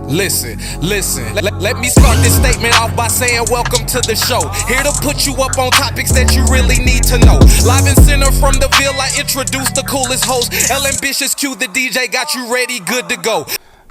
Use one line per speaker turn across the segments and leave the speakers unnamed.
Listen, let me start this statement off by saying welcome to the show. Here to put you up on topics that you really need to know. Live and center from the Ville, I introduce the coolest host. Y.C.S.W.U, the DJ, got you ready, good to go.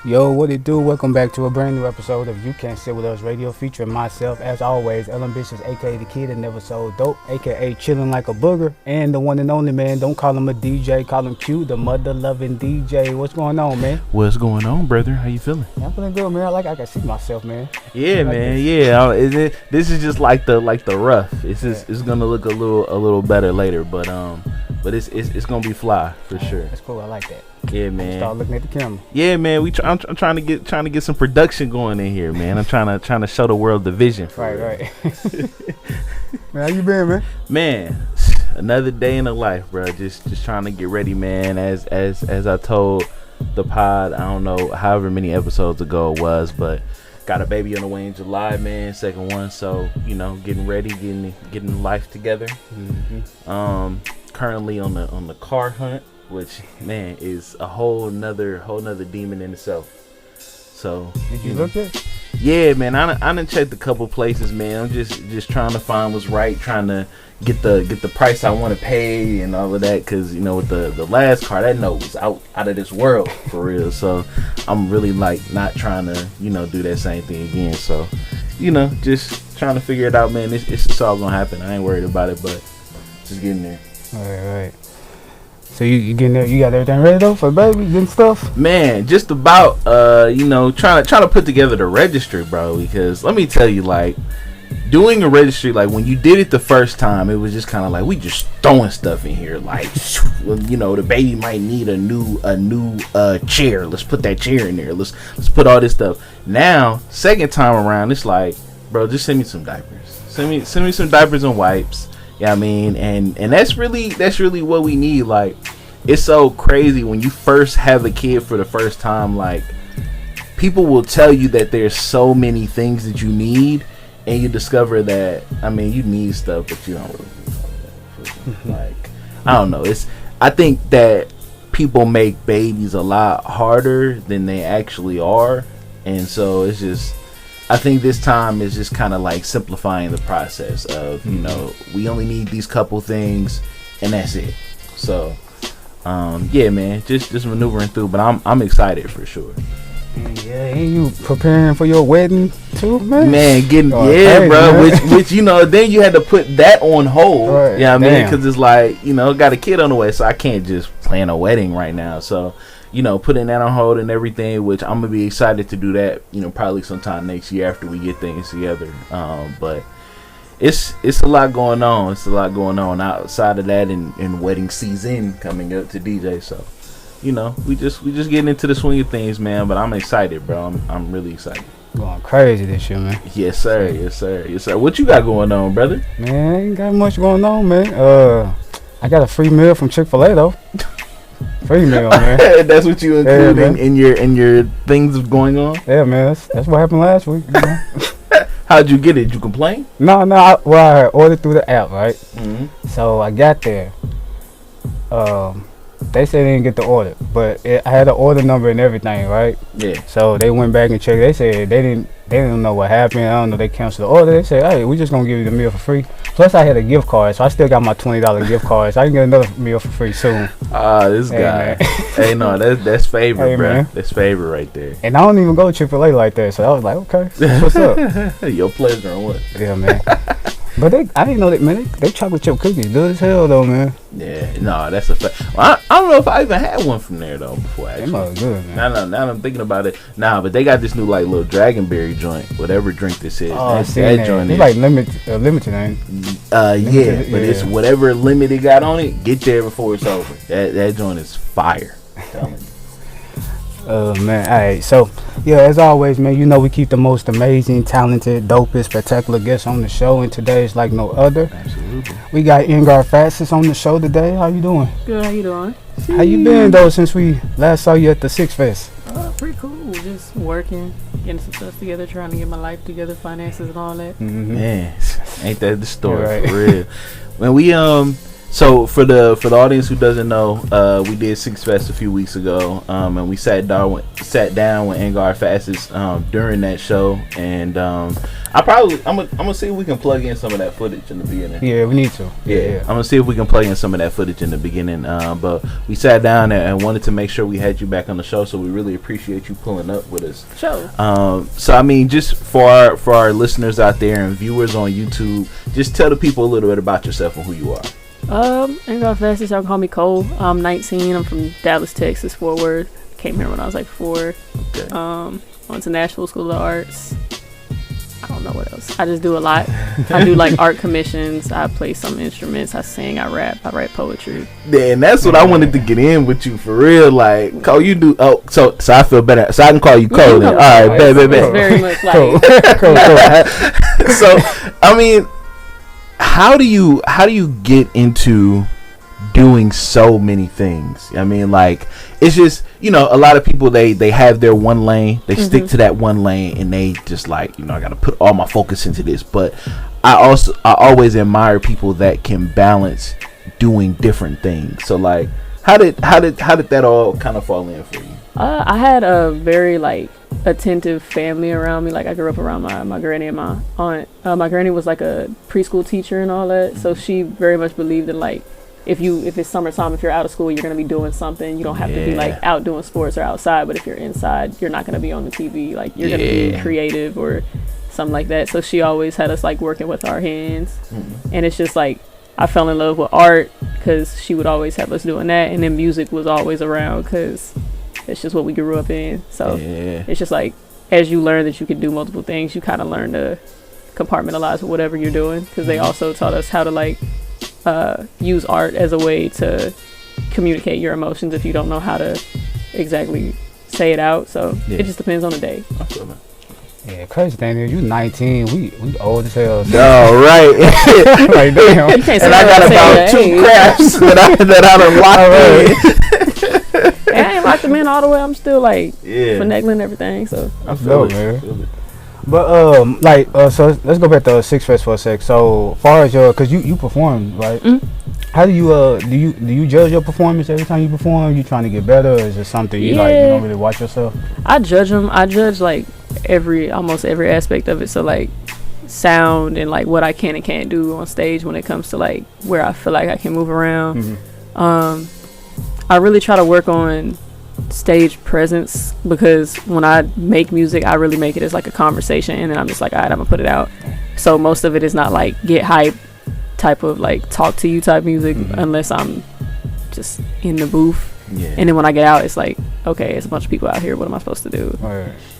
Yo, what it do? Welcome back to a brand new episode of YouCan'tSitWithUsRadio, featuring myself, as always, Ambitious, aka the kid that never sold dope, aka chilling like a booger, and the one and only, man. Don't call him a DJ, call him Q, the mother-loving DJ. What's going on, man?
What's going on, brother? How you feeling?
I'm feeling good, man. I can see myself, man.
Yeah, like man. This is just like the rough. It's gonna look a little better later, but it's gonna be fly for sure.
That's cool. I like that.
Yeah, man.
Start looking at the camera.
Yeah, man. I'm trying to get some production going in here, man. I'm trying to show the world the vision.
Right. Man, how you been, man?
Man, another day in the life, bro. Just trying to get ready, man. As I told the pod, I don't know however many episodes ago it was, but got a baby on the way in July, man. Second one, so getting ready, getting life together. Mm-hmm. Currently on the car hunt, which, man, is a whole nother demon in itself. So
did you look at?
Yeah, man, I done checked a couple places, man. I'm just trying to find what's right, trying to get the price I want to pay and all of that, because with the last car, that note was out of this world for real. So I'm really not trying to do that same thing again. So just trying to figure it out, man. It's all gonna happen. I ain't worried about it, but just getting there.
Right. So you getting there? You got everything ready though for the baby, getting stuff?
Man, just about trying to put together the registry, bro. Because let me tell you, doing a registry, when you did it the first time, it was just kind of like we just throwing stuff in here, the baby might need a new chair. Let's put that chair in there. Let's put all this stuff. Now, second time around, it's like, bro, just send me some diapers. Send me some diapers and wipes. Yeah, I mean, and that's really what we need. It's so crazy when you first have a kid for the first time. People will tell you that there's so many things that you need, and you discover that you need stuff, but you don't really need it. I don't know. I think that people make babies a lot harder than they actually are, and so it's just. I think this time is just kind of simplifying the process of, we only need these couple things and that's it. So, yeah, man, just maneuvering through, but I'm excited for sure.
Yeah, ain't you preparing for your wedding too, man?
Man, bro, man. which then you had to put that on hold. Right. Yeah, because it's got a kid on the way, so I can't just plan a wedding right now. So, putting that on hold and everything, which I'm gonna be excited to do that, probably sometime next year after we get things together. But it's a lot going on. It's a lot going on outside of that, and wedding season coming up to DJ. So, we just getting into the swing of things, man. But I'm excited, bro. I'm really excited.
Going crazy this year, man.
Yes, sir. What you got going on, brother?
Man, ain't got much going on, man. I got a free meal from Chick-fil-A though. Free meal, man.
That's what you include in your things going on?
Yeah, man. That's what happened last week.
How'd you get it? Did you complain?
No. I ordered through the app, right?
Mm-hmm.
So I got there. They said they didn't get the order, but I had the order number and everything, right?
Yeah.
So they went back and checked. They said they didn't know what happened. I don't know. They canceled the order. They said, hey, we just gonna give you the meal for free. Plus, I had a gift card, so I still got my $20 gift card. So I can get another meal for free soon.
This guy. Hey, no, that's favorite, hey, bro. Man. That's favorite right there.
And I don't even go to Chick-fil-A like that, so I was like, okay, what's up?
Your pleasure or what?
Yeah, man. But I didn't know that, man. They chocolate chip cookies good as hell, though, man.
Yeah, no, that's a fact. Well, I don't know if I even had one from there though before. Actually,
they must good, man.
Now I'm thinking about it. Nah, but they got this new little Dragonberry joint, whatever drink this is.
Oh, that joint is limited, ain't
it? But it's whatever limit it got on it. Get there before it's over. That joint is fire. I'm telling you.
Man, alright, so yeah, as always, man, we keep the most amazing, talented, dopest, spectacular guests on the show, and today is like no other.
Absolutely.
We got NGR Facets on the show today. How you doing?
Good, how you doing?
How you been though since we last saw you at the Six Fest?
Pretty cool, just working, getting some stuff together, trying to get my life together, finances and all that.
Man, ain't that the story,
right.
for real? When So for the audience who doesn't know, we did Six Fest a few weeks ago, and we sat down with NGR Facets during that show, and I'm gonna see if we can plug in some of that footage in the beginning.
Yeah, we need to.
Yeah. I'm gonna see if we can plug in some of that footage in the beginning. But we sat down and wanted to make sure we had you back on the show, so we really appreciate you pulling up with us.
Sure.
So I mean, just for our listeners out there and viewers on YouTube, just tell the people a little bit about yourself and who you are.
NGR Facets, y'all call me Cole. I'm 19. I'm from Dallas, Texas, Fort Worth. Came here when I was like 4.
Okay.
Went to Nashville School of Arts. I don't know what else. I just do a lot. I do like art commissions. I play some instruments. I sing. I rap. I write poetry.
Yeah, and that's what I wanted to get in with you for real. Like, Cole, you do. Oh, so I feel better. So I can call you Cole. Then. All right, bet.
It's very much like.
So, I mean, how do you get into doing so many things? I mean, like, it's just, you know, a lot of people, they have their one lane, they stick to that one lane, and they just like, you know, I gotta put all my focus into this. But I always admire people that can balance doing different things. So like, how did that all kind of fall in for you?
I had a very like attentive family around me. Like I grew up around my granny and my aunt. My granny was like a preschool teacher and all that, so she very much believed in like, if it's summertime, if you're out of school, you're going to be doing something. You don't have to be like out doing sports or outside, but if you're inside, you're not going to be on the TV. Like you're going to be creative or something like that. So she always had us like working with our hands. And it's just like, I fell in love with art because she would always have us doing that. And then music was always around because it's just what we grew up in. So it's just like, as you learn that you can do multiple things, you kind of learn to compartmentalize whatever you're doing, because they also taught us how to like use art as a way to communicate your emotions if you don't know how to exactly say it out. So it just depends on the day.
I feel that.
Yeah, crazy thing is, you 19, we old as hell. So.
Oh, right.
Like, damn.
And I got about 2 crafts that I done locked in.
And I ain't locked them in all the way. I'm still like finagling everything. So
I feel it,
man. But so let's go back to Six Fest for a sec. So far as cause you perform, right? How do you judge your performance every time you perform? You trying to get better, or is it something you like, you don't really watch yourself?
I judge them. I judge like almost every aspect of it. So like sound and like what I can and can't do on stage when it comes to like where I feel like I can move around. I really try to work on stage presence, because when I make music, I really make it as like a conversation, and then I'm just like, all right, I'm gonna put it out. So most of it is not like get hype type of like talk to you type music, unless I'm just in the booth. And then when I get out, it's like, okay, it's a bunch of people out here, what am I supposed to do?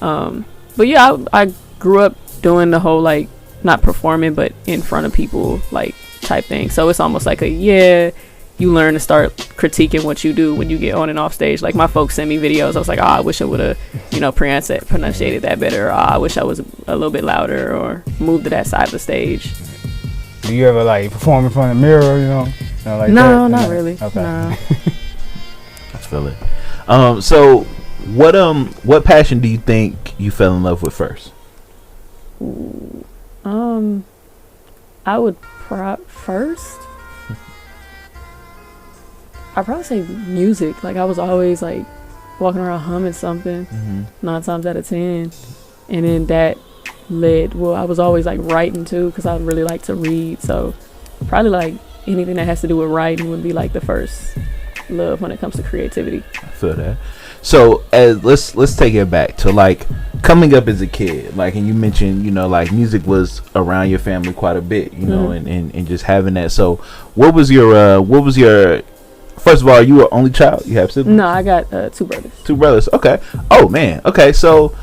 But yeah, I grew up doing the whole like not performing but in front of people like type thing. So it's almost like you learn to start critiquing what you do when you get on and off stage. Like my folks send me videos. I was like, I wish I would have, pronunciated that better. Or I wish I was a little bit louder or moved to that side of the stage.
Do you ever like perform in front of the mirror? Like
no,
that?
Not really.
Okay.
No.
I feel it. So what passion do you think you fell in love with first?
I would first. I'd probably say music. Like I was always like walking around humming something 9 times out of 10, and then that led. I was always like writing too, because I really like to read. So probably like anything that has to do with writing would be like the first love when it comes to creativity.
I feel that. So let's take it back to like coming up as a kid, like, and you mentioned, like music was around your family quite a bit, and just having that. So what was your first of all, you were only child? You have siblings?
No, I got 2 brothers.
2 brothers. Okay. Oh man. Okay. So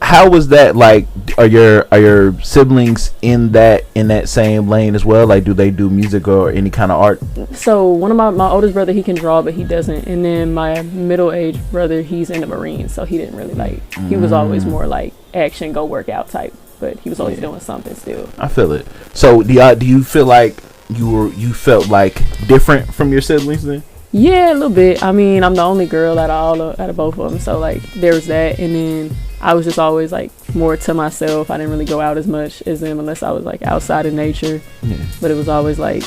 how was that? Like, are your siblings in that same lane as well? Like, do they do music or any kind of art?
So one of my oldest brother, he can draw, but he doesn't. And then my middle-aged brother, he's in the Marines, so he didn't really like. He was always more like action, go work out type, but he was always doing something still.
I feel it. So do you feel like you felt like different from your siblings then?
Yeah, a little bit. I mean, I'm the only girl out of both of them, so like there's that. And then I was just always like more to myself. I didn't really go out as much as them unless I was like outside in nature. But it was always like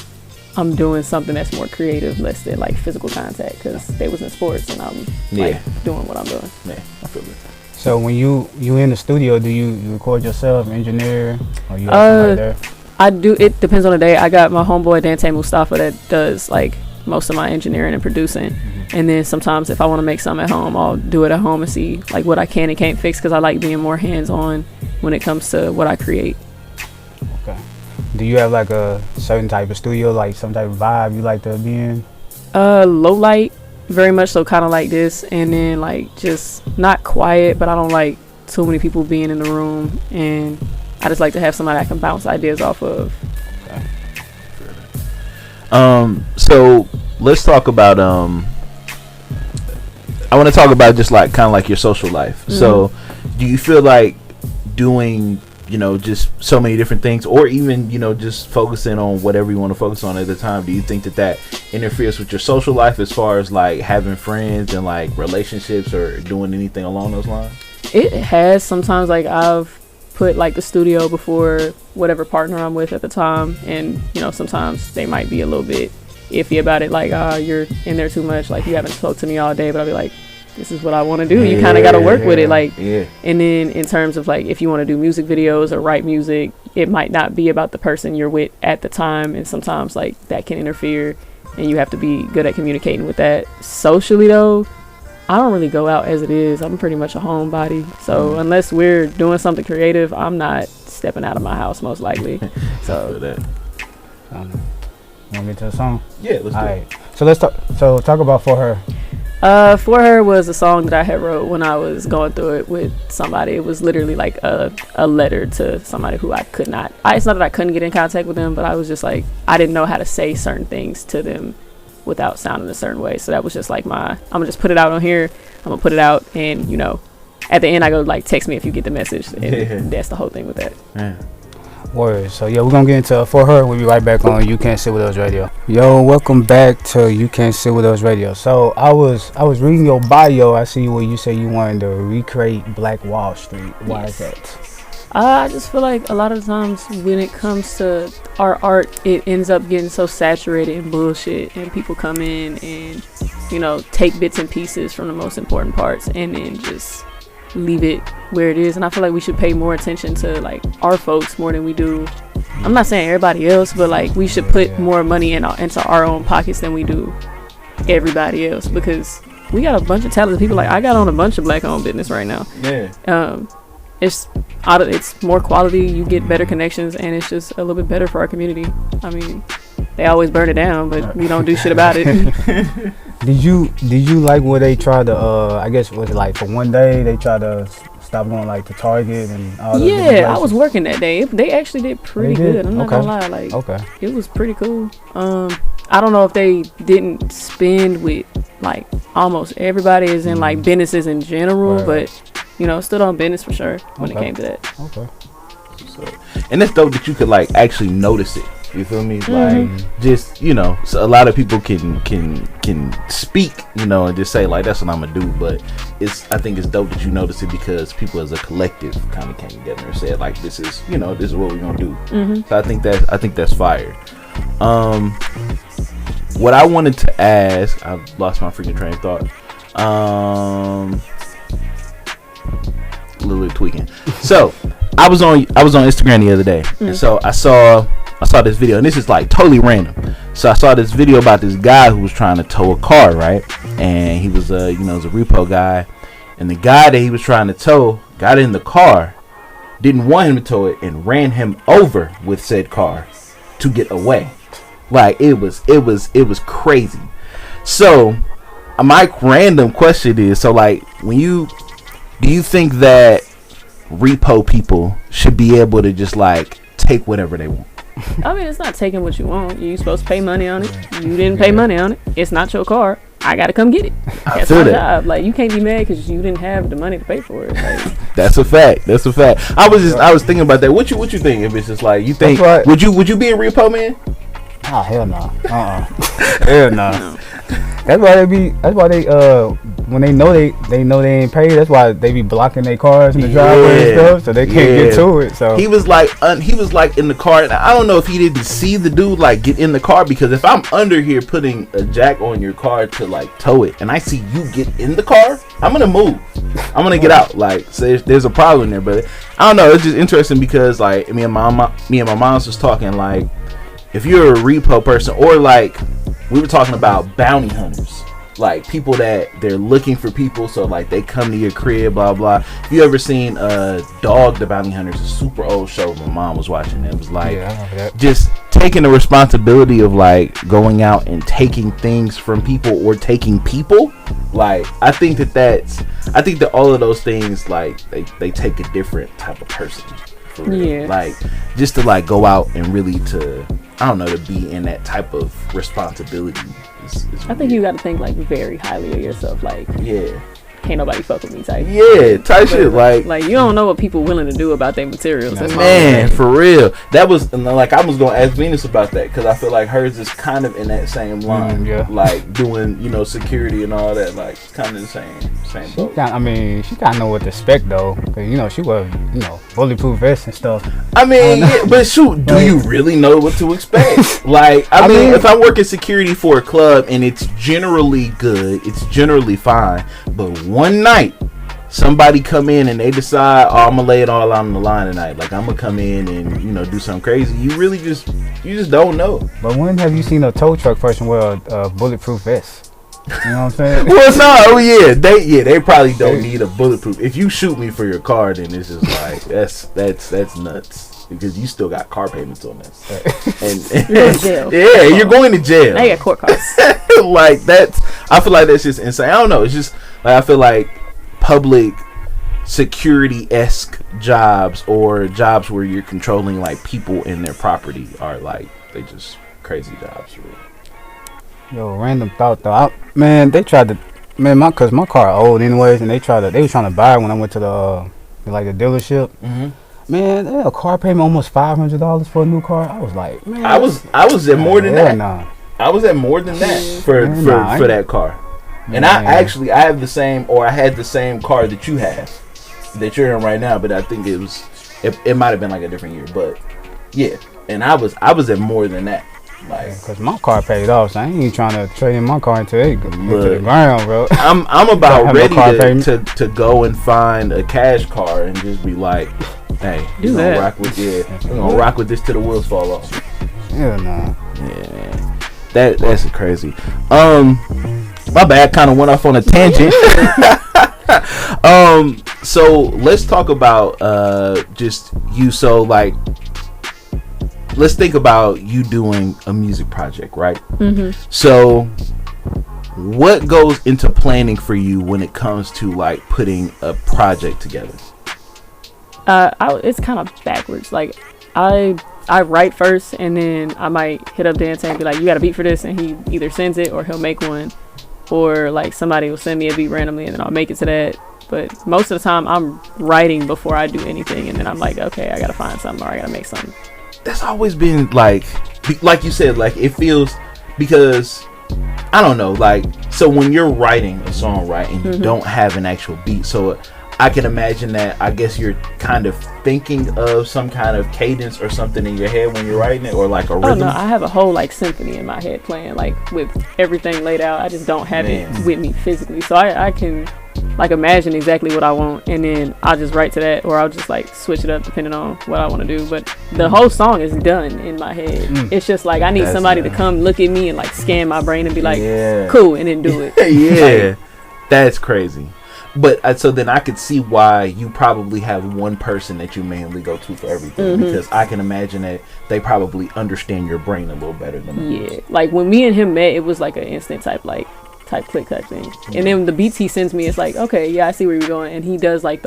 I'm doing something that's more creative, less than like physical contact, because they was in sports and I'm like doing what I'm doing.
Yeah, I feel it.
So when you in the studio, do you record yourself, engineer, or you have somebody there?
I do. It depends on the day. I got my homeboy Dante Mustafa that does like most of my engineering and producing, and then sometimes if I want to make something at home, I'll do it at home and see like what I can and can't fix, because I like being more hands-on when it comes to what I create.
Okay. Do you have like a certain type of studio, like some type of vibe you like to be in?
Low light, very much so, kind of like this, and then like just not quiet, but I don't like too many people being in the room, and I just like to have somebody I can bounce ideas off of.
Okay.
So let's talk about I want to talk about just like kind of like your social life. So do you feel like doing, you know, just so many different things, or even, you know, just focusing on whatever you want to focus on at the time, do you think that interferes with your social life as far as like having friends and like relationships or doing anything along those lines?
It has sometimes. Like I've put like the studio before whatever partner I'm with at the time, and you know, sometimes they might be a little bit iffy about it, like you're in there too much, like you haven't spoke to me all day, but I'll be like, this is what I want to do. You kind of got to work with it, like. And then in terms of like if you want to do music videos or write music, it might not be about the person you're with at the time, and sometimes like that can interfere, and you have to be good at communicating with that. Socially though, I don't really go out as it is. I'm pretty much a homebody. So unless we're doing something creative, I'm not stepping out of my house most likely. So
that.
Want to get to the song?
Yeah, let's do it.
So let's talk. So talk about For Her.
For Her was a song that I had wrote when I was going through it with somebody. It was literally like a letter to somebody who I could not. It's not that I couldn't get in contact with them, but I was just like, I didn't know how to say certain things to them without sounding a certain way. So that was just like I'm gonna just put it out on here. I'm gonna put it out, and you know, at the end I go like, text me if you get the message, and that's the whole thing with that.
Word. So yeah, we're gonna get into For Her. We'll be right back on You Can't Sit With Us Radio. Yo, welcome back to You Can't Sit With Us Radio. So I was reading your bio. I see where you say you wanted to recreate Black Wall Street. Why is that?
I just feel like a lot of times when it comes to our art, it ends up getting so saturated in bullshit, and people come in and, you know, take bits and pieces from the most important parts and then just leave it where it is. And I feel like we should pay more attention to like our folks more than we do. I'm not saying everybody else, but like we should put more money into our own pockets than we do everybody else, because we got a bunch of talented people. Like I got on a bunch of black-owned business right now. It's more quality, you get better connections, and it's just a little bit better for our community. I mean, they always burn it down, but we don't do shit about it.
Did you like where they tried to I guess was it like for one day they tried to stop going like to Target and all those different places?
I was working that day. They actually did pretty good. I'm not gonna lie, like it was pretty cool. I don't know if they didn't spend with like almost everybody is in like businesses in general, but you know, stood on business for sure when it came to that.
And it's dope that you could like actually notice it. You feel me? Like just, you know, so a lot of people can speak, you know, and just say like that's what I'm gonna do, but I think it's dope that you notice it because people as a collective kind of came together and said like this is what we're gonna do. So I think that's fire. What I wanted to ask, I've lost my freaking train of thought. A little bit tweaking. So I was on Instagram the other day, and so I saw this video, and this is like totally random. So I saw this video about this guy who was trying to tow a car, right? And he was was a repo guy, and the guy that he was trying to tow got in the car, didn't want him to tow it, and ran him over with said car to get away. Like it was crazy. So my random question is, so like do you think that repo people should be able to just like take whatever they want?
I mean, it's not taking what you want. You're supposed to pay money on it. You didn't pay money on it. It's not your car. I gotta come get it. That's my job. Like you can't be mad because you didn't have the money to pay for it. Like,
That's a fact. I was thinking about that. What you think? If it's just like you think, would you be a repo man?
Oh hell no. Hell no. That's why they when they know they ain't paid, that's why they be blocking their cars in the driveway and stuff, so they can't get to it. So
he was like in the car, and I don't know if he didn't see the dude like get in the car, because if I'm under here putting a jack on your car to like tow it, and I see you get in the car, I'm gonna move. I'm gonna get out. Like, so there's a problem there. But I don't know. It's just interesting because like me and my moms was talking, like, if you're a repo person, or like we were talking about bounty hunters, like people that they're looking for people, so like they come to your crib, blah blah. If you ever seen Dog the Bounty Hunters, a super old show my mom was watching, it was like just taking the responsibility of like going out and taking things from people or taking people. Like I think that all of those things, like they take a different type of person for real.
Yeah.
Like just to like go out and really to, I don't know, to be in that type of responsibility.
I think you got to think like very highly of yourself. Like, can't nobody fuck with me type.
Yeah, type shit. Like
you don't know what people willing to do about their materials.
Man, for real. That was like, I was gonna ask Venus about that, because I feel like hers is kind of in that same line. Like doing, security and all that. Like it's kind of the same boat.
She kind of know what to expect though, because she was bulletproof vests and stuff.
I mean, but shoot, do you really know what to expect? Like, I mean, if I work in security for a club and it's generally good, it's generally fine, but one night somebody come in and they decide, oh, I'm gonna lay it all out on the line tonight, like I'm gonna come in and do something crazy, you just don't know.
But when have you seen a tow truck person wear a bulletproof vest? You know what I'm saying?
Well, no, they probably don't need a bulletproof. If you shoot me for your car, then it's just like that's nuts, because you still got car payments on this. And
you're in jail.
Yeah, you're going to jail.
Now you got court costs.
Like I feel like that's just insane. I don't know. It's just like, I feel like public security-esque jobs, or jobs where you're controlling like people and their property, are like, they just crazy jobs. Really.
Yo, random thought though. They tried to, cause my car old anyways, and they was trying to buy it when I went to the dealership. Mm-hmm. Man, they had a car payment almost $500 for a new car. I was like, man, I was at more than that. Nah.
I was at more than that for that car. And I have the same, or I had the same car that you have, that you're in right now, but I think it might have been like a different year, but yeah. And I was at more than that. Like,
cause my car paid off, so I ain't even trying to trade in my car until it go to the ground, bro.
I'm about ready to go and find a cash car and just be like, hey, we're gonna rock with this till the wheels fall off.
Hell no.
Yeah, that's crazy. My bad, kind of went off on a tangent. So let's talk about just you. So like, let's think about you doing a music project, right? Mm-hmm. So what goes into planning for you when it comes to like putting a project together?
It's kind of backwards. Like I write first, and then I might hit up Dante and be like, you got a beat for this, and he either sends it or he'll make one, or like somebody will send me a beat randomly and then I'll make it to that. But most of the time I'm writing before I do anything, and then I'm like, okay, I gotta find something, or I gotta make something.
That's always been like you said, like it feels, because I don't know, like, so when you're writing a song, right, and you don't have an actual beat, so I can imagine that, I guess you're kind of thinking of some kind of cadence or something in your head when you're writing it, or like a rhythm.
Oh no, I have a whole like symphony in my head playing, like with everything laid out. I just don't have it with me physically, so I can like imagine exactly what I want, and then I'll just write to that, or I'll just like switch it up depending on what I want to do. But the whole song is done in my head. It's just like I need somebody to come look at me and like scan my brain and be like, cool, and then do it.
Yeah, that's crazy. But so then I could see why you probably have one person that you mainly go to for everything, because I can imagine that they probably understand your brain a little better than me.
Yeah, like when me and him met, it was like an instant type click type thing. And then the beats he sends me, it's like, okay, yeah, I see where you're going. And he does like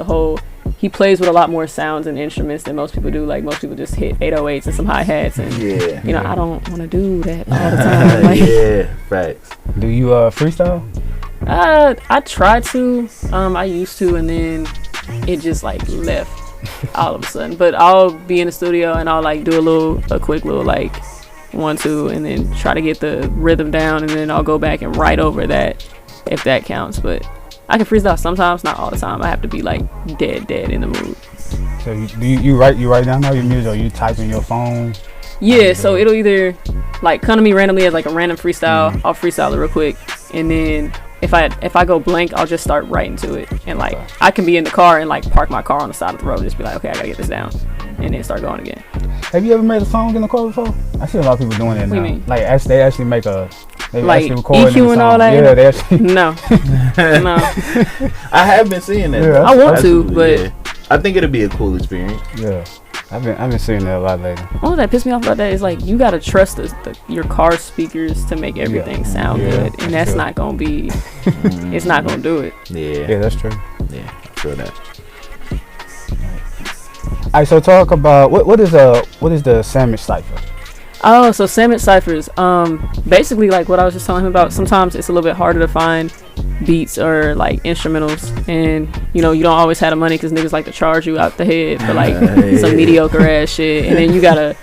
he plays with a lot more sounds and instruments than most people do. Like most people just hit 808s and some hi-hats, and I don't want to do that all the time. Like,
yeah, facts.
Do you freestyle?
I try to. I used to, and then it just like left all of a sudden. But I'll be in the studio and I'll like do a quick little like 1, 2, and then try to get the rhythm down, and then I'll go back and write over that if that counts. But I can freestyle sometimes, not all the time. I have to be like dead in the mood.
So you write down all your music, or you type in your phone?
Yeah, so it'll either like come to me randomly as like a random freestyle. I'll freestyle it real quick, and then if I go blank, I'll just start writing to it. And like I can be in the car and like park my car on the side of the road and just be like, okay, I gotta get this down, and then start going again.
Have you ever made a song in the car before? I see a lot of people doing that now.
What do you mean?
Like they actually make a
like
actually record
EQ and all that.
Yeah, they actually.
No.
I have been seeing that.
Yeah,
I want to, but
yeah. I think it'll be a cool experience.
Yeah. I've been seeing that a lot lately.
All that pissed me off about that is like you gotta trust your car speakers to make everything sound good, and that's not gonna be. It's not gonna do it.
Yeah, that's true.
Yeah, I feel that.
Alright, so talk about what is the sandwich cipher?
Oh, so sandwich ciphers. Basically like what I was just telling him about. Sometimes it's a little bit harder to find beats or like instrumentals, and you don't always have the money because niggas like to charge you out the head for like some mediocre ass shit, and then you gotta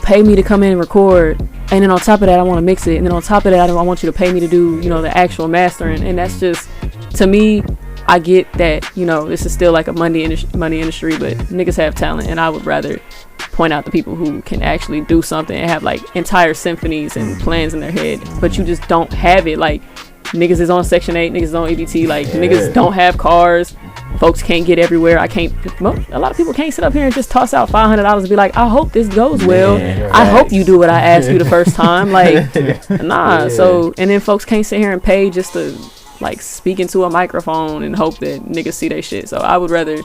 pay me to come in and record, and then on top of that I want to mix it, and then on top of that I want you to pay me to do the actual mastering, and that's just, to me, I get that this is still like a money industry, but niggas have talent, and I would rather point out the people who can actually do something and have like entire symphonies and plans in their head, but you just don't have it. Like niggas is on Section 8, niggas is on EBT, like niggas don't have cars, folks can't get everywhere. A lot of people can't sit up here and just toss out $500 and be like, I hope this goes well. I hope you do what I asked you the first time. Like nah. So, and then folks can't sit here and pay just to like speak into a microphone and hope that niggas see their shit. So I would rather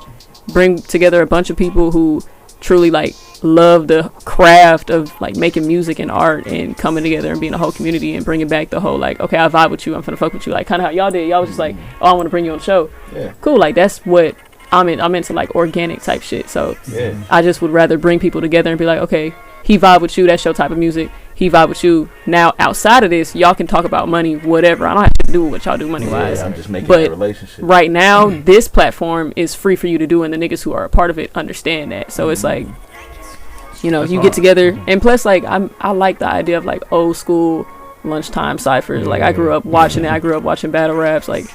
bring together a bunch of people who truly like love the craft of like making music and art and coming together and being a whole community and bringing back the whole like, okay, I vibe with you, I'm finna fuck with you, like kind of how y'all did. Y'all was just like, oh, I want to bring you on the show. Cool. Like that's what I'm into, like organic type shit. So I just would rather bring people together and be like, okay, he vibe with you, that's your type of music, he vibe with you. Now outside of this, y'all can talk about money, whatever. I don't have to do what y'all do money wise.
I'm just making a relationship.
Right now, this platform is free for you to do, and the niggas who are a part of it understand that. So it's like, you get together, and plus like I like the idea of like old school lunchtime ciphers. Like I grew up watching it. I grew up watching battle raps. Like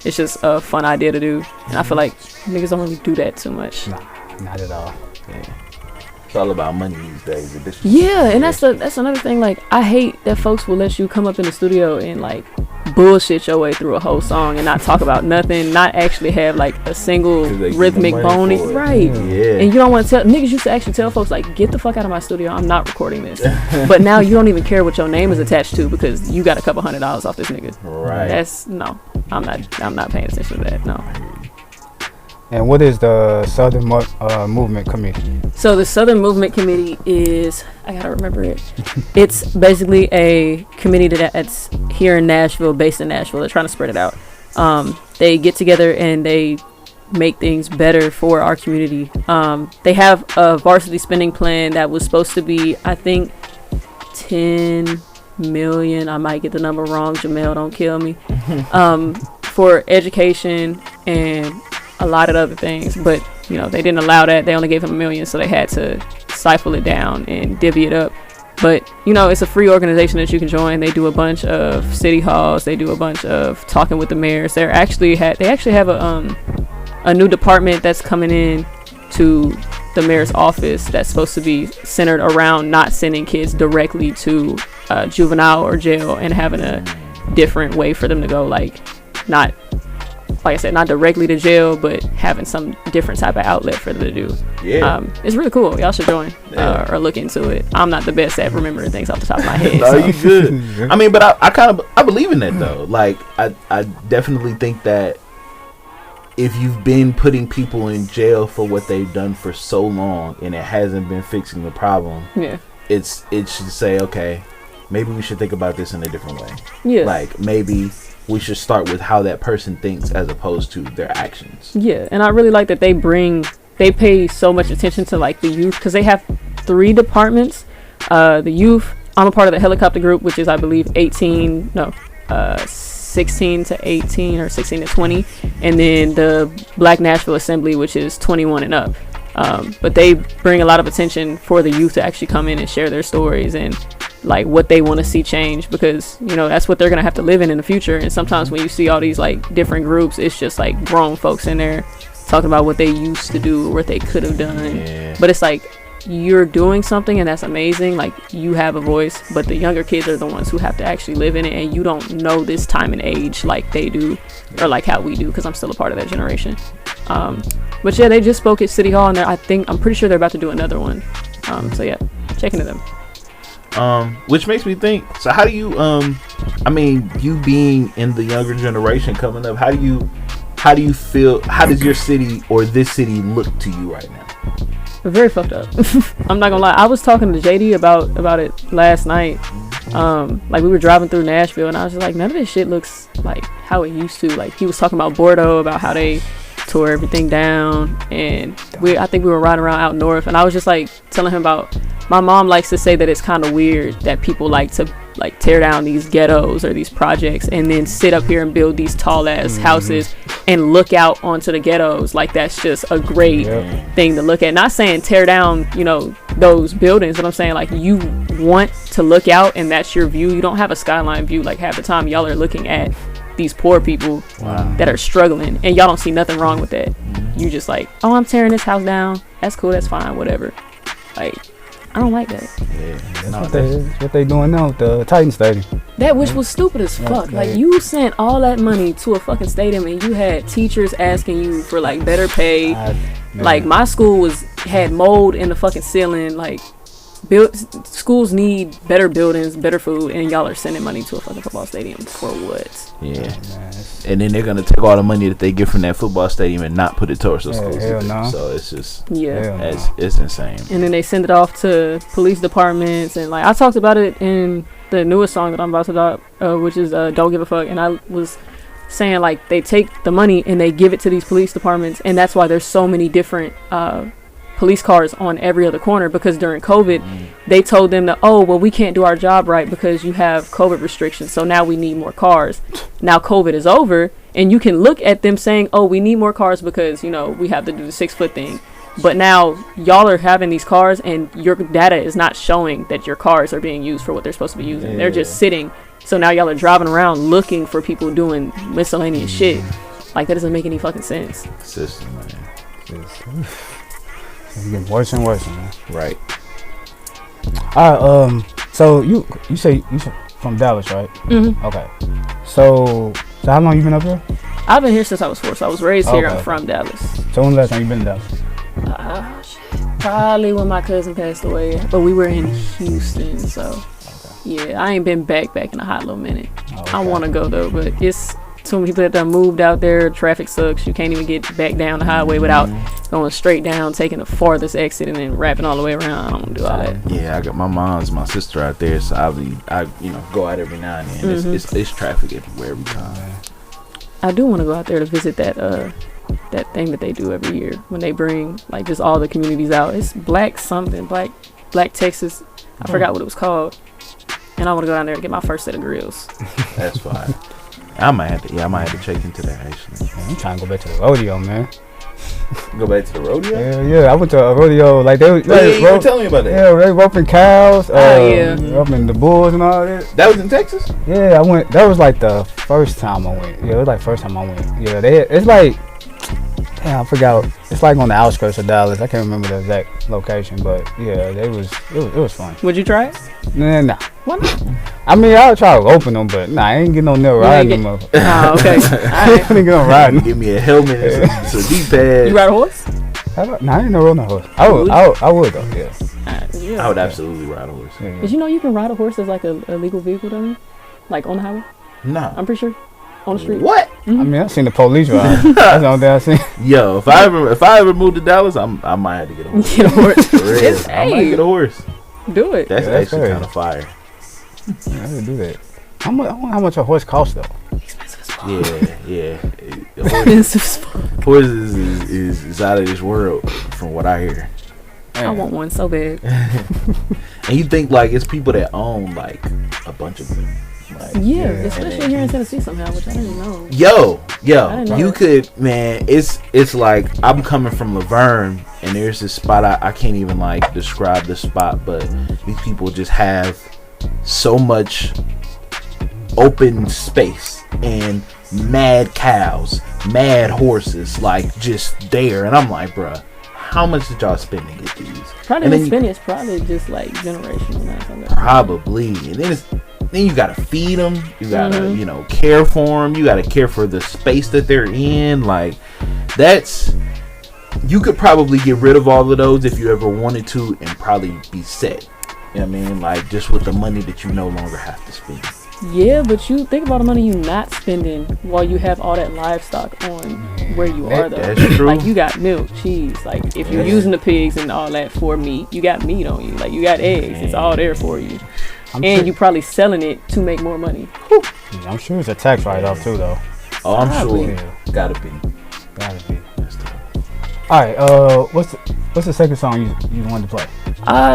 it's just a fun idea to do, and I feel like niggas don't really do that too much.
Nah, not at all.
It's all about money these days.
Yeah, and that's another thing. Like I hate that folks will let you come up in the studio and like bullshit your way through a whole song and not talk about nothing, not actually have like a single rhythmic bony, right? And you don't want to tell niggas used to actually tell folks like, get the fuck out of my studio, I'm not recording this. But now you don't even care what your name is attached to because you got a couple $100 off this nigga. Right. That's no, I'm not paying attention to that. No.
And what is the Southern Movement Committee? So
the Southern Movement Committee is, I gotta remember it. It's basically a committee that's here in Nashville, based in Nashville. They're trying to spread it out. They get together and they make things better for our community. They have a varsity spending plan that was supposed to be, I think, 10 million. I might get the number wrong. Jamel, don't kill me. For education and a lot of other things, but they didn't allow that. They only gave him $1 million, so they had to stifle it down and divvy it up. But it's a free organization that you can join. They do a bunch of city halls. They do a bunch of talking with the mayors. They actually have a new department that's coming in to the mayor's office that's supposed to be centered around not sending kids directly to juvenile or jail and having a different way for them to go, like I said, not directly to jail, but having some different type of outlet for them to do. It's really cool. Y'all should join or look into it. I'm not the best at remembering things off the top of my head.
No, you good. I mean, but I believe in that though. Like I definitely think that if you've been putting people in jail for what they've done for so long and it hasn't been fixing the problem, it should say, okay, maybe we should think about this in a different way. Like maybe we should start with how that person thinks as opposed to their actions.
And I really like that they pay so much attention to like the youth, because they have 3 departments. The youth, I'm a part of the helicopter group, which is I believe 16 to 18 or 16 to 20, and then the Black Nashville Assembly, which is 21 and up. But they bring a lot of attention for the youth to actually come in and share their stories, and like what they want to see change, because you know that's what they're gonna have to live in the future. And sometimes when you see all these like different groups, it's just like grown folks in there talking about what they used to do or what they could have done. But it's like, you're doing something and that's amazing, like you have a voice, but the younger kids are the ones who have to actually live in it, and you don't know this time and age like they do, or like how we do, because I'm still a part of that generation. But yeah, they just spoke at City Hall, and I'm pretty sure they're about to do another one. So yeah, check into them.
Which makes me think, so how do you I mean, you being in the younger generation coming up, how do you feel, how does your city or this city look to you right now?
Very fucked up. I'm not gonna lie. I was talking to JD about it last night. Like we were driving through Nashville, and I was just like, none of this shit looks like how it used to. Like he was talking about Bordeaux, about how they tore everything down, and I think we were riding around out north, and I was just like telling him about, my mom likes to say that it's kind of weird that people like to like tear down these ghettos or these projects and then sit up here and build these tall ass houses and look out onto the ghettos. Like that's just a great thing to look at. Not saying tear down, you know, those buildings, but I'm saying like you want to look out and that's your view. You don't have a skyline view. Like half the time y'all are looking at these poor people that are struggling, and y'all don't see nothing wrong with that. You just like, oh, I'm tearing this house down, that's cool, that's fine, whatever. Like I don't like that.
That's what they doing now with the Titan Stadium.
That which was stupid as fuck. Like you sent all that money to a fucking stadium, and you had teachers asking you for like better pay. Like my school had mold in the fucking ceiling. Like schools need better buildings, better food, and y'all are sending money to a fucking football stadium for what?
Yeah. And then they're gonna take all the money that they get from that football stadium and not put it towards the schools.
No.
So it's just
it's
insane.
And then they send it off to police departments, and like I talked about it in the newest song that I'm about to drop, which is Don't Give a Fuck, and I was saying like they take the money and they give it to these police departments, and that's why there's so many different police cars on every other corner, because during COVID they told them that, oh well, we can't do our job right because you have COVID restrictions, so now we need more cars. Now COVID is over, and you can look at them saying, oh, we need more cars because, you know, we have to do the 6 foot thing, but now y'all are having these cars and your data is not showing that your cars are being used for what they're supposed to be using. They're just sitting. So now y'all are driving around looking for people doing miscellaneous shit. Like that doesn't make any fucking sense.
System, man.
It's getting worse and worse, man.
Right.
All right. So you say you from Dallas, right?
Mm-hmm.
Okay. So how long you been up here?
I've been here since I was 4. So I was raised here. I'm from Dallas.
So when the last time you been in Dallas?
Probably when my cousin passed away, but we were in Houston, so yeah, I ain't been back in a hot little minute. I want to go though, but it's too many people that done moved out there. Traffic sucks. You can't even get back down the highway without going straight down, taking the farthest exit, and then wrapping all the way around. I don't want to do all that.
Yeah, I got my sister out there, so I go out every now and then. It's traffic everywhere every time.
I do want to go out there to visit that thing that they do every year when they bring like just all the communities out. It's Black Texas. I forgot what it was called, and I want to go down there and get my first set of grills.
That's fine. I might have to check into that actually.
Man, I'm trying to go back to the rodeo, man.
Go back to the rodeo?
Yeah. I went to a rodeo. Like you
were telling me about that.
Yeah, they roping cows.
Yeah.
Roping the bulls and all that.
That was in Texas?
Yeah, I went. That was like the first time I went. Yeah, it was like first time I went. Yeah, it's like, damn, I forgot. It's like on the outskirts of Dallas. I can't remember the exact location, but yeah, it was fun.
Would you try it?
Nah.
Why not?
I mean, I'll try to open them, but I ain't getting on there riding them.
Oh, okay.
I ain't get on riding.
Give me a helmet and some D-pads.
You ride a horse?
I ain't never rode no horse. I would though, yeah.
I would absolutely ride a horse.
Yeah.
Did you know you can ride a horse as like a legal vehicle, don't you? Like on the highway?
No.
I'm pretty sure. On the street.
What?
Mm-hmm.
I mean, I've seen the police ride. That's the only thing I've seen.
Yo, if I ever moved to Dallas, I might have to get a horse.
Get a horse.
For real. I might get a horse.
Do it.
That's actually kind of fire.
Yeah, I would do that. I wonder how much a horse costs though.
Yeah.
Horses
is out of this world, from what I hear.
I want one so bad.
And you think like it's people that own like a bunch of them. Like,
yeah, especially here in Tennessee somehow, which I didn't know.
Yo,
you
could, man. It's like I'm coming from Laverne, and there's this spot I can't even like describe the spot, but these people just have so much open space and mad cows, mad horses, like just there, and I'm like, bruh, how much did y'all spend to get these?
Probably the spend is probably just like generational.
Probably, and then you gotta feed them, you gotta care for them, you gotta care for the space that they're in. Like you could probably get rid of all of those if you ever wanted to, and probably be set. You know what I mean? Like just with the money that you no longer have to spend.
Yeah, but you think about the money you not spending while you have all that livestock on where you are though.
That's true.
Like you got milk, cheese. Like if you're using the pigs and all that for meat, you got meat on you. Like you got eggs. It's all there for you. And you probably selling it to make more money.
Yeah, I'm sure it's a tax write-off too though.
Oh, I'm
Probably.
sure.
Yeah.
Gotta be.
All right, what's the second song you wanted to play?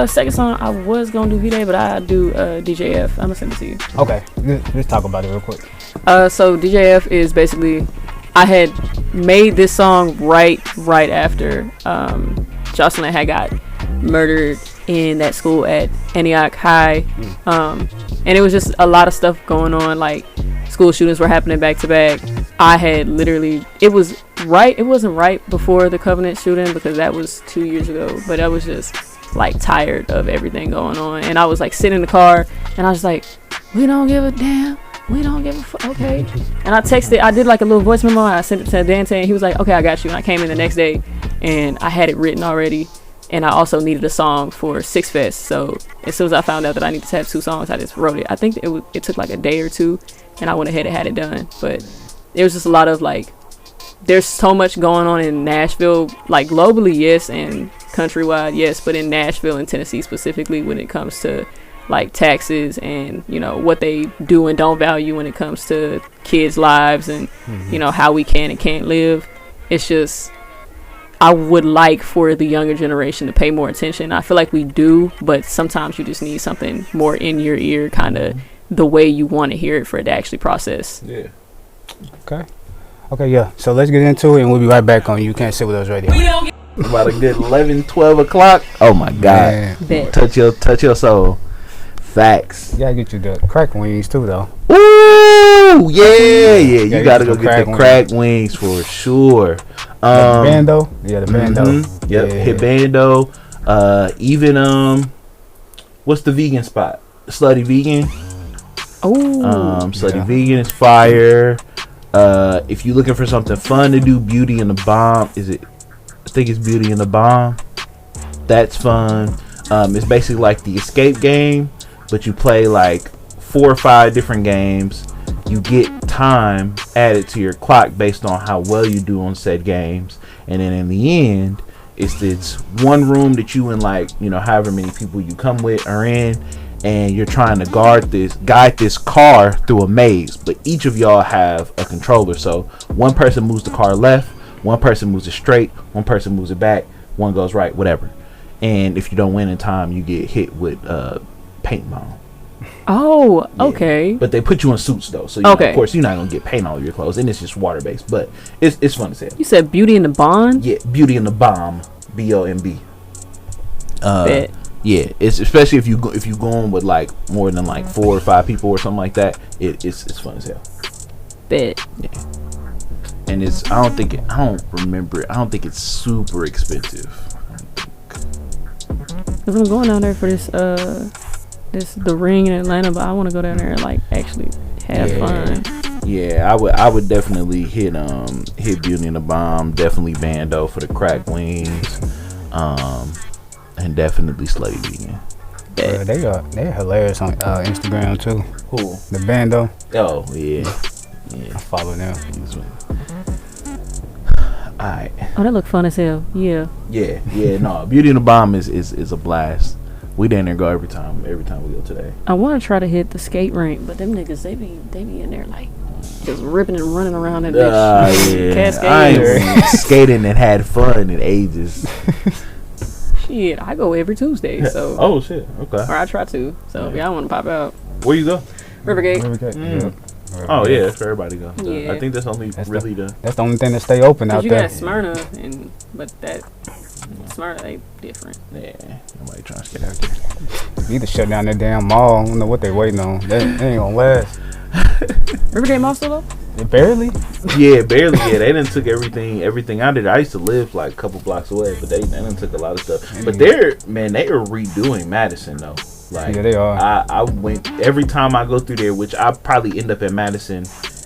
Second song I was gonna do V-Day, but I do DJF. I'm gonna send it to you.
Okay, let's talk about it real quick.
So DJF is basically, I had made this song right after Jocelyn had got murdered in that school at Antioch High, and it was just a lot of stuff going on. Like school shootings were happening back to back. I had literally, it wasn't right before the Covenant shooting because that was 2 years ago, but I was just like tired of everything going on, and I was like sitting in the car and I was like, we don't give a damn, we don't give a fuck, okay. And I did like a little voice memo and I sent it to Dante and he was like, okay, I got you. And I came in the next day and I had it written already, and I also needed a song for Six Fest. So as soon as I found out that I needed to have 2 songs, I just wrote it. I think it took like a day or 2 and I went ahead and had it done. But there was just a lot of like, there's so much going on in Nashville, like globally, yes, and countrywide, yes, but in Nashville and Tennessee specifically when it comes to like taxes and what they do and don't value when it comes to kids' lives and how we can and can't live. It's just, I would like for the younger generation to pay more attention. I feel like we do, but sometimes you just need something more in your ear, kind of the way you want to hear it for it to actually process.
Yeah.
Okay, yeah. So let's get into it, and we'll be right back on You Can't Sit With Us Radio.
About a good 11, 12 o'clock. Oh my God.
Man.
Touch your soul. Facts.
You gotta get you the crack wings too, though.
Ooh, yeah. You gotta go get the crack wings for sure.
The bando? Yeah, the bando.
Mm-hmm. Yep, hit bando. Even what's the vegan spot? Slutty Vegan.
Oh.
Slutty Vegan is fire. If you're looking for something fun to do, Beauty and the Bomb. I think it's Beauty and the Bomb. That's fun. It's basically like the escape game, but you play like 4 or 5 different games. You get time added to your clock based on how well you do on said games, and then in the end, it's this one room that you and like however many people you come with are in, and you're trying to guide this car through a maze, but each of y'all have a controller. So one person moves the car left, one person moves it straight, one person moves it back, one goes right, whatever. And if you don't win in time, you get hit with paint bomb.
Oh, okay.
But they put you in suits though, so of course you're not gonna get paint all over your clothes, and it's just water based, but it's fun as hell.
You said Beauty and the Bond?
Yeah, Beauty and the Bomb, BOMB.
Bet.
Yeah, it's especially if you going with like more than like 4 or 5 people or something like that. It's fun as hell.
Bet.
Yeah. And I don't remember. I don't think it's super expensive.
Cause I'm going down there for this the Ring in Atlanta, but I want to go down there and like actually have fun.
Yeah, I would definitely hit Beauty and the Bomb, definitely Bando for the crack wings, and definitely Slutty Vegan.
They're hilarious on Instagram too.
Who?
The bando.
Oh yeah.
I follow them.
Alright.
Oh, that look fun as hell. Yeah.
Yeah. No, Beauty and the Bomb is a blast. We down there go every time we go today.
I want to try to hit the skate rink, but them niggas they be in there like just ripping and running around that bitch.
Yeah.
Cascade.
I ain't skating and had fun in ages.
Shit, I go every Tuesday, so.
Oh shit. Okay.
Or I try to. So if y'all want to pop out.
Where you go?
Rivergate.
Yeah.
Oh yeah, that's where everybody go.
Yeah.
I think that's only
That's
really
that's the only thing that stay open out
You
there.
got Smyrna, but that Smart, they different.
Yeah, nobody trying to get out there.
Need to shut down that damn mall. I don't know what they waiting on. That ain't gonna last.
Riverdale Mall still up?
Barely.
Yeah, barely. Yeah, they done took everything out of there. I used to live like a couple blocks away, but they done took a lot of stuff. But they are redoing Madison though. Like,
yeah, they are.
I went every time I go through there, which I probably end up at Madison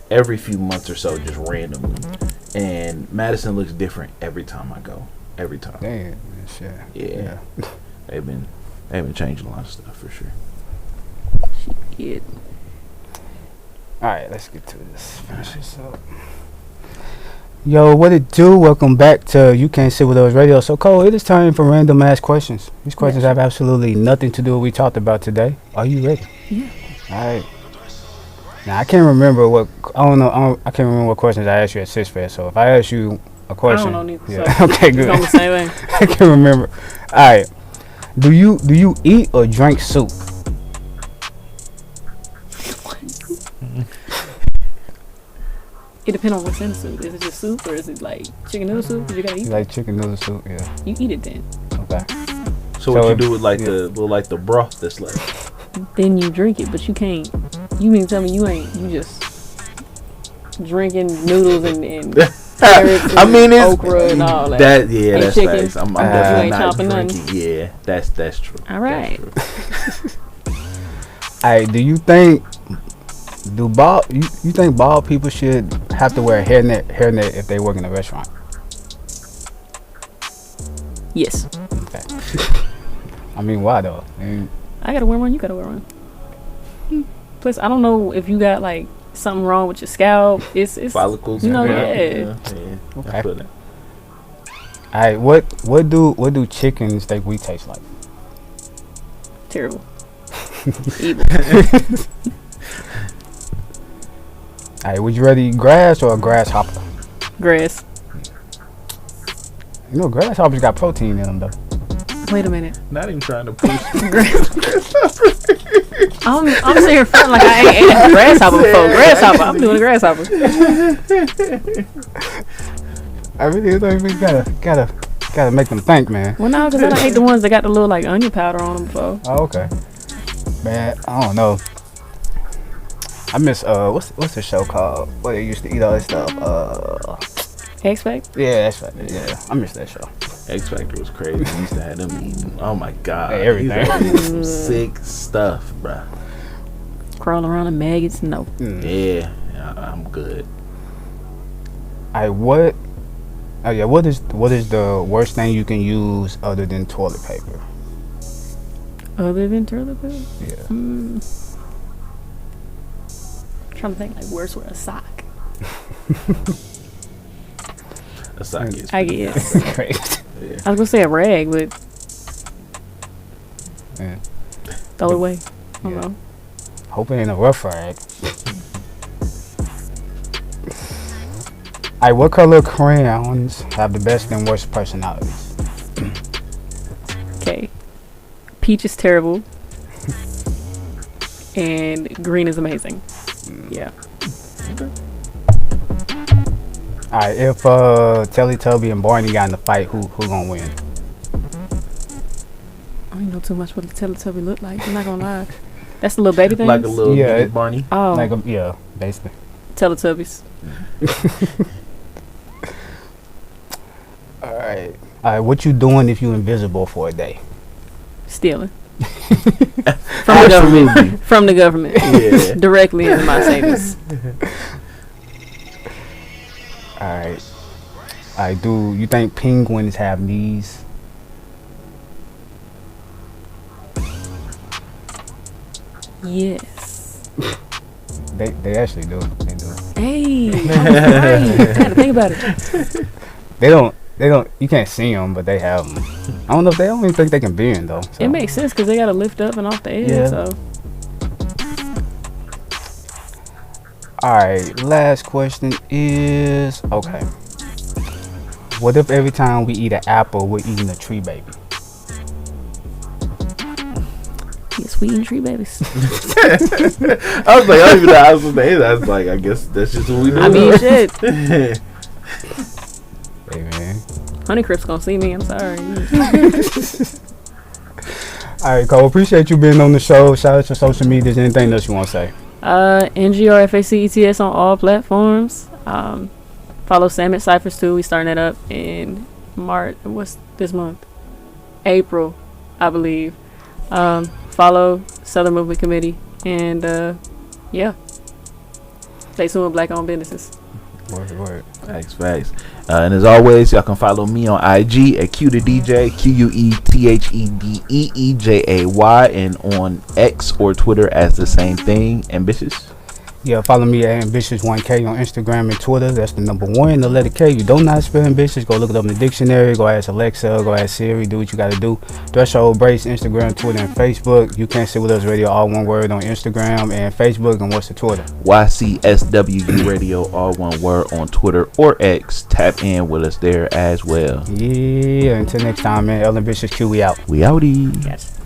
every few months or so, just randomly. And Madison looks different every time I go. Every time.
Damn, shit.
Yeah. They've been changing a lot of stuff for sure.
Shit.
Alright, let's get to this. Finish this up. Yo, what it do? Welcome back to You Can't Sit With Us Radio. So, Cole, it is time for random ass questions. These questions have absolutely nothing to do with what we talked about today. Are you ready?
Yeah.
Alright. Now, I can't remember what questions I asked you at Six Fest. So, if I ask you a question.
I don't know neither.
Yeah.
So
Okay, good.
It's on the same way.
I can't remember. Alright. Do you eat or drink soup?
It depends on what's in the soup. Is it just soup or is it like chicken noodle soup? 'Cause you gotta eat.
You like chicken noodle soup? Yeah.
You eat it then.
Okay.
So what you do with the broth that's left?
Then you drink it, but you can't. You mean tell me you just drinking noodles and carrots
I mean, it's
okra and all that.
That's
chicken.
facts. I'm
You
definitely
ain't
not
chopping
drinking.
nothing.
Yeah, that's true.
All right.
Alright, do you think you think bald people should have to wear a hairnet if they work in a restaurant?
Yes.
Okay. I mean, why though?
I gotta wear one. You gotta wear one. Plus, I don't know if you got like something wrong with your scalp. It's
Follicles.
You know,
yeah.
Okay.
I feel that.
Alright, what do chickens think we taste like?
terrible. Evil.
Alright, would you rather eat grass or a grasshopper?
Grass.
You know, grasshoppers got protein in them though.
Wait a minute.
Not even trying to push.
I'm sitting here feeling like I ain't ate a grasshopper before. Grasshopper. I'm doing a grasshopper.
I really don't even gotta make them think, man.
Well, no, because I done ate the ones that got the little like onion powder on them before.
Oh, okay. Man, I don't know. I miss what's the show called? Where they used to eat all this stuff.
X Factor?
Yeah, that's right. Yeah, I miss that show.
X Factor was crazy. We used to have them eating. Oh my god,
Hey, everything.
These are some sick stuff, bruh.
Crawling around in maggots? No.
Yeah, I'm good.
What is the worst thing you can use other than toilet paper?
Other than toilet paper?
Yeah.
Trying to think like worse with a sock.
A sock is
I guess.
Crazy.
yeah.
I was gonna say a rag, but
Yeah.
throw it away. I don't
Yeah.
know.
Hope it ain't a rough rag. Alright, what color crayons have the best and worst personalities?
Okay. Peach is terrible. And green is amazing. Yeah.
Alright, if Teletubby and Barney got in a fight, who gonna win?
I don't know too much what the Teletubby look like. I'm not gonna lie. That's the little baby thing.
Like a little
Yeah.
Barney.
Oh,
Yeah, basically.
Teletubbies.
Alright, what you doing if you invisible for a day?
Stealing. From the government. From the government.
Yeah.
Directly into my savings.
Alright, do you think penguins have knees?
Yes.
They actually do. They do.
Hey, I was right. Gotta think about it.
They don't. You can't see them, but they have them. I don't know if they don't even think they can bend though. So.
It makes sense because they gotta lift up and off the edge.
Yeah.
So
Alright, last question is okay. What if every time we eat an apple, we're eating a tree baby?
yes, we eating tree babies.
I was like, I don't even know how to say that. I was like, I guess that's just what we do.
I mean, shit.
Hey man.
Honeycrip's gonna see me. I'm sorry.
All right, Cole. Appreciate you being on the show. Shout out to social medias. Anything else you want to say?
NGR Facets on all platforms. Follow Sam at Cyphers too. We starting it up in March. What's this month? April, I believe. Follow Southern Movement Committee, and yeah, stay tuned with Black-owned businesses.
Word.
Facts. And as always, y'all can follow me on IG at Q the DJ, QUETHEDEEJAY, and on X or Twitter as the same thing. Ambitious.
Yeah, follow me at Ambitious1K on Instagram and Twitter. That's the number 1, the letter K. You don't know how to spell ambitious, go look it up in the dictionary. Go ask Alexa, go ask Siri, do what you got to do. Threshold Brace, Instagram, Twitter, and Facebook. You Can't Sit With Us Radio, all one word on Instagram and Facebook. And what's the Twitter?
Y.C.S.W.U Radio, all one word on Twitter or X. Tap in with us there as well.
Yeah, until next time, man. Ambitious Q, we out.
We outie.
Yes.